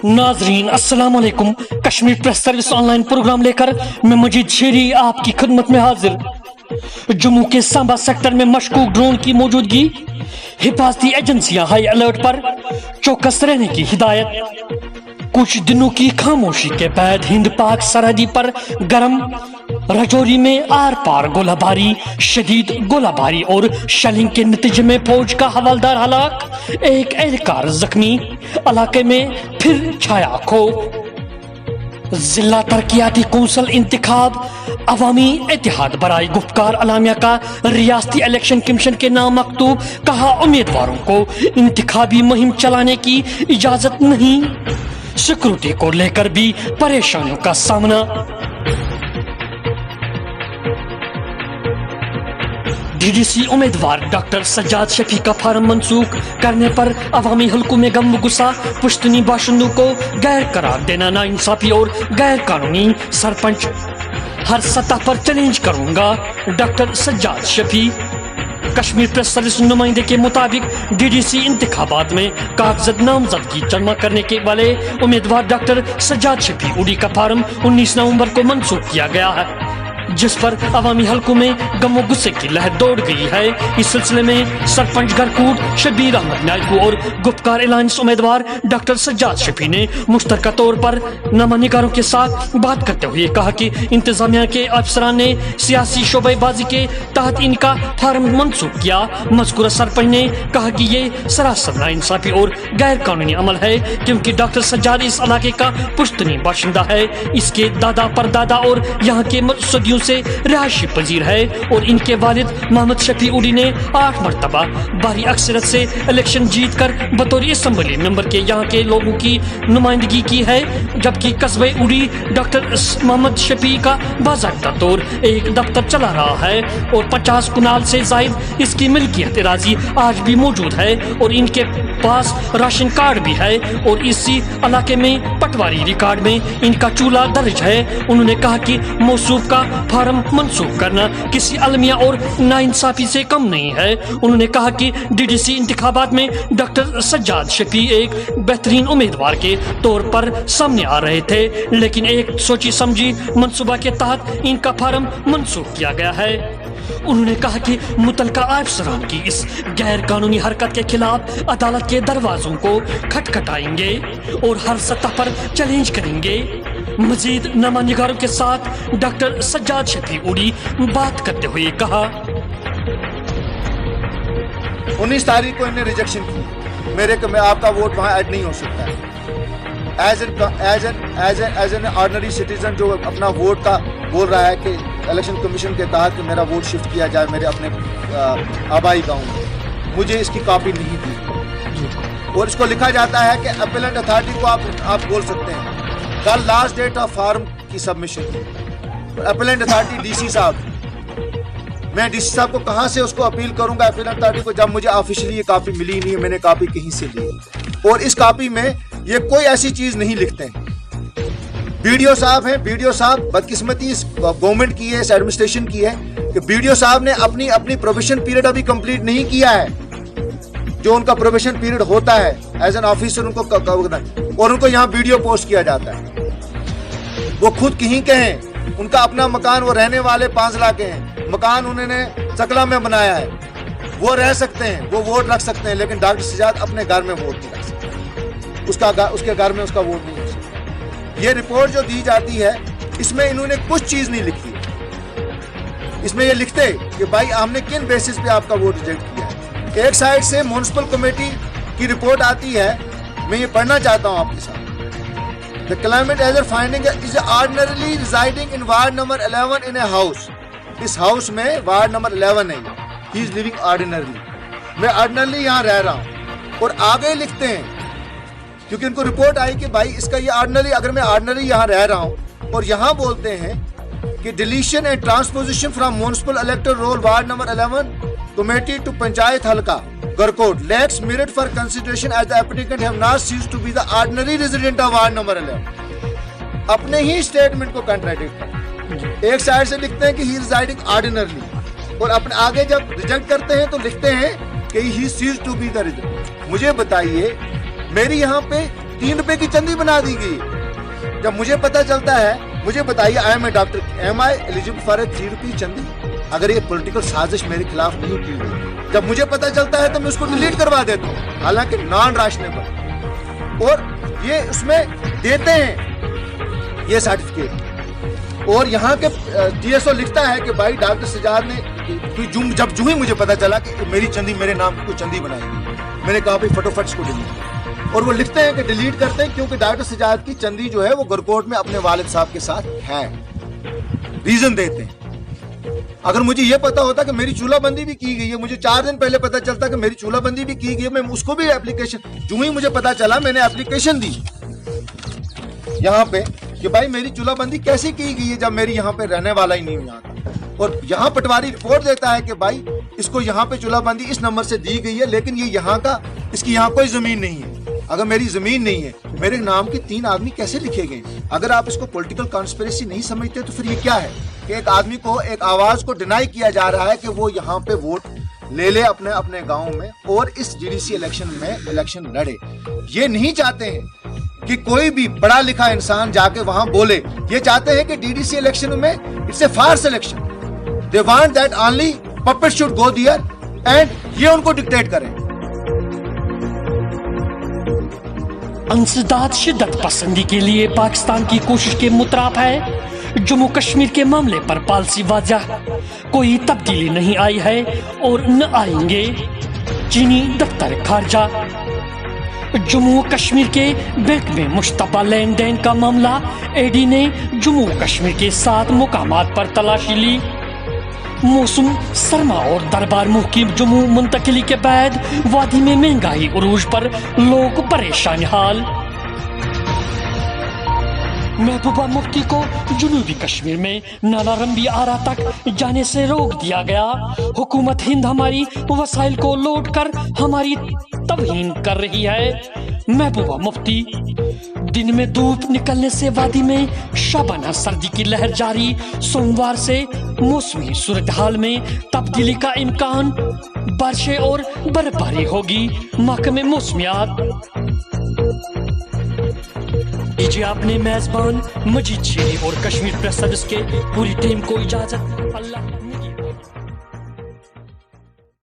नाजरीन अस्सलाम वालेकुम। Kashmir press service online program लेकर मैं मजीद शेरी आपकी खिदमत में हाजिर। जम्मू के सांबा सेक्टर में मशकूक ड्रोन की मौजूदगी, हिफाजती एजेंसियां हाई अलर्ट पर, चौकस रहने की हिदायत। कुछ दिनों की खामोशी के बाद हिंद पाक सरहदी पर गरम रजौरी में आर पार गोलाबारी, शदीद गोलाबारी और शेलिंग के नतीजे में फौज का हवलदार हलाक, एक एहलकार जख्मी। इलाके में फिर छाया खौफ। जिला तरक्याती कौंसिल इंतखाब, अवामी इत्तेहाद बराए गुफ्तगार अलामिया का रियासती इलेक्शन कमीशन के नाम मकतूब। कहा उम्मीदवारों को इंतखाबी मुहिम चलाने की इजाजत नहीं। सिक्योरिटी को लेकर भी परेशानियों का सामना। डीडीसी उम्मीदवार डॉक्टर सज्जाद शफी का फार्म मंसूख करने पर अवामी हल्कों में गम गुस्सा। पुश्तनी बाशिंदों को गैर करार देना नाइंसाफी और गैर कानूनी। सरपंच हर सतह पर चैलेंज करूंगा, doctor Sajjad Shafi. Kashmir press service नुमाइंदे के मुताबिक डीडीसी इंतखाबात में कागजत नामजदगी जमा करने के वाले उम्मीदवार डॉक्टर सज्जाद शफी उडी का फार्म 19 नवंबर को मंसूख किया गया है, जिस पर अवामी हल्कों में गमो गुस्से की लहर दौड़ गई है। इस सिलसिले में सरपंच गरकूट शबीर अहमद नायकू और गुफ्तगार अलायंस उम्मीदवार डॉक्टर सज्जाद शफी ने मुश्तरका तौर पर नामानिगारों के साथ बात करते हुए कहा कि इंतजामिया के अफसरान ने सियासी शोबेबाजी के तहत इनका फार्म मंसूख किया। मज़कूरा सरपंच ने कहा कि ये सरासर नाइंसाफी और गैर कानूनी अमल है, क्योंकि डॉक्टर सज्जाद इस इलाके का पुश्तनी बाशिंदा है। इसके दादा परदादा और यहाँ के सदियों से रिहायशी पजीर है और इनके वालिद मोहम्मद शफी उडी ने 8 मरतबा भारी अक्सरियत से इलेक्शन जीत कर बतौर असम्बली मेंबर के यहाँ के लोगों की नुमाइंदगी की है, जबकि कस्बे उडी डॉक्टर मोहम्मद शफी का बाज़ाब्ता तौर एक दफ्तर चला रहा है और 50 कुनाल से जायद इसकी मिल्कियत राजी आज भी मौजूद है और इनके पास राशन कार्ड भी है और इसी इलाके में पटवारी रिकॉर्ड में इनका चूल्हा दर्ज है। उन्होंने कहा कि मौसूफ का फार्म मंसूख करना किसी अलमिया और नाइंसाफी से कम नहीं है। उन्होंने कहा कि डीडीसी इंतखाबात में डॉक्टर सज्जाद शफी एक बेहतरीन उम्मीदवार के तौर पर सामने आ रहे थे, लेकिन एक सोची समझी मंसूबा के तहत इनका फार्म मंसूख किया गया है। उन्होंने कहा कि मुतलका अफसरान की इस गैर कानूनी हरकत के खिलाफ अदालत के दरवाजों को खटखटाएंगे और हर सतह पर चैलेंज करेंगे। मजीद नामानिगारों के साथ डॉक्टर सज्जाद शफी उडी बात करते हुए कहा, 19 तारीख को इन्हें रिजेक्शन की। मैं आपका वोट वहाँ ऐड नहीं हो सकता है। एज एन ऑर्डिनरी सिटीजन जो अपना वोट का बोल रहा है कि इलेक्शन कमीशन के तहत मेरा वोट शिफ्ट किया जाए मेरे अपने आबाई गाँव में, मुझे इसकी कॉपी नहीं दी और इसको लिखा जाता है कि अपीलेंट अथॉरिटी को आप बोल सकते हैं। कल लास्ट डेट ऑफ फार्म की सबमिशन थी। अपीलेंट अथॉरिटी डीसी साहब, मैं डीसी साहब को कहाँ से उसको अपील करूंगा अपीलेंट अथॉरिटी को, जब मुझे ऑफिशियली ये कॉपी मिली नहीं है। मैंने कॉपी कहीं से ली और इस कॉपी में ये कोई ऐसी चीज नहीं लिखते हैं। बीडीओ साहब हैं, बीडीओ साहब बदकिस्मती इस गवर्नमेंट की है, इस एडमिनिस्ट्रेशन की है कि बीडीओ साहब ने अपनी प्रोबेशन पीरियड अभी कंप्लीट नहीं किया है, जो उनका प्रोबेशन पीरियड होता है एज एन ऑफिसर उनको, और उनको यहाँ बीडीओ पोस्ट किया जाता है। वो खुद कहीं के हैं, उनका अपना मकान, वो रहने वाले 5 के हैं, मकान उन्होंने सकला में बनाया है, वो रह सकते हैं, वो वोट रख सकते हैं, लेकिन डॉक्टर सज्जाद अपने घर में वोट नहीं रख सकते, उसके घर में उसका वोट नहीं हो सकता। ये रिपोर्ट जो दी जाती है इसमें इन्होंने कुछ चीज नहीं लिखी है। इसमें ये लिखते कि भाई हमने किन बेसिस पे आपका वोट रिजेक्ट किया है। एक साइड से म्युनिसिपल कमेटी की रिपोर्ट आती है, मैं ये पढ़ना चाहता हूँ आपके साथ। The climate hazard finding is ordinarily residing in ward number 11 in a house. इस हाउस में वार्ड नंबर 11 है, he is living ordinarily. मैं ordinarily यहाँ रह रहा हूँ और आगे लिखते हैं, क्योंकि उनको रिपोर्ट आई कि भाई इसका ये ऑर्डिनरी, अगर मैं ऑर्डिनरी यहाँ रह रहा हूँ, और यहाँ बोलते हैं कि deletion and transposition from municipal electoral roll ward number 11 committee to panchayat हल्का Garkot lacks merit for consideration as the applicant have not ceased to be the ordinary resident of ward number 11. अपने ही स्टेटमेंट को कंट्राडिक्ट कर, एक side से लिखते हैं कि he residing ordinarily और अपने आगे जब रिजेक्ट करते हैं तो लिखते हैं कि he ceased to be the resident। मुझे बताइए मेरी यहाँ पे 3 रुपए की चंदी बना दी गई। जब मुझे पता चलता है, मुझे बताइए, I am a doctor, am I eligible for a 3 rupee चंदी? अगर ये पॉलिटिकल साजिश मेरे खिलाफ नहीं की हुई, जब मुझे पता चलता है तो मैं उसको डिलीट करवा देता हूँ, हालांकि नॉन राशनेबल, और ये उसमें देते हैं ये सर्टिफिकेट। और यहाँ के टीएसओ लिखता है कि भाई डॉक्टर सजाद ने, जब जो ही मुझे पता चला कि मेरी चंदी, मेरे नाम की कोई चंदी बनाई, मैंने कहा भाई फटोफट इसको डिलीट। और वो लिखते हैं कि डिलीट करते हैं क्योंकि डॉक्टर सजाद की चंदी जो है वो गरकोट में अपने वालिद साहब के साथ है। रीजन देते हैं। अगर मुझे ये पता होता कि मेरी चूल्हाबंदी भी की गई है, मुझे 4 दिन पहले पता चलता कि मेरी चूल्हाबंदी भी की गई है, मैं उसको भी एप्लीकेशन, जो ही मुझे पता चला मैंने एप्लीकेशन दी यहाँ पे कि भाई मेरी चूल्हाबंदी कैसे की गई है जब मेरी यहाँ पे रहने वाला ही नहीं हूँ यहाँ का। और यहाँ पटवारी रिपोर्ट देता है कि भाई इसको यहाँ पे चूल्हाबंदी इस नंबर से दी गई है, लेकिन ये यहाँ का, इसकी यहाँ कोई जमीन नहीं है। अगर मेरी जमीन नहीं है, मेरे नाम के 3 आदमी कैसे लिखे गए? अगर आप इसको पॉलिटिकल कॉन्स्पिरेसी नहीं समझते तो फिर ये क्या है कि एक आदमी को, एक आवाज को डिनाई किया जा रहा है कि वो यहाँ पे वोट ले अपने अपने गांव में और इस जीडीसी इलेक्शन में इलेक्शन लड़े। ये नहीं चाहते हैं कि कोई भी पढ़ा लिखा इंसान जाके वहां बोले। ये चाहते हैं कि डीडीसी इलेक्शन में it's a farce election. They want that only puppet should go there and ये उनको डिक्टेट करें। अंसदाद शिद्दत पसंदी के लिए पाकिस्तान की कोशिश के मुतराफ है। जम्मू कश्मीर के मामले पर पॉलिसी वाज़ह, कोई तब्दीली नहीं आई है और न आएंगे। चीनी दफ्तर खारजा। जम्मू कश्मीर के बैंक में मुश्तबा लेन देन का मामला, एडी ने जम्मू कश्मीर के 7 मुकामात पर तलाशी ली। मौसम सरमा और दरबार मुँह की जम्मू मुंतकिली के बाद वादी में महंगाई उरूज पर लोग परेशान हाल। महबूबा मुफ्ती को जनूबी कश्मीर में नाला रंबी आरा तक जाने से रोक दिया गया। हुकूमत हिंद हमारी वसाइल को लौट कर हमारी तौहीन कर रही है। महबूबा मुफ्ती। दिन में धूप निकलने से वादी में शाबाना सर्दी की लहर जारी। सोमवार से मौसमी सूरत हाल में तब्दीली का इम्कान, बारिशें और बर्फबारी होगी। महकमे मौसमियात। दीजिए अपने मेजबान मजीद शेरी और कश्मीर प्रेस सर्विस के पूरी टीम को इजाजत। अल्लाह।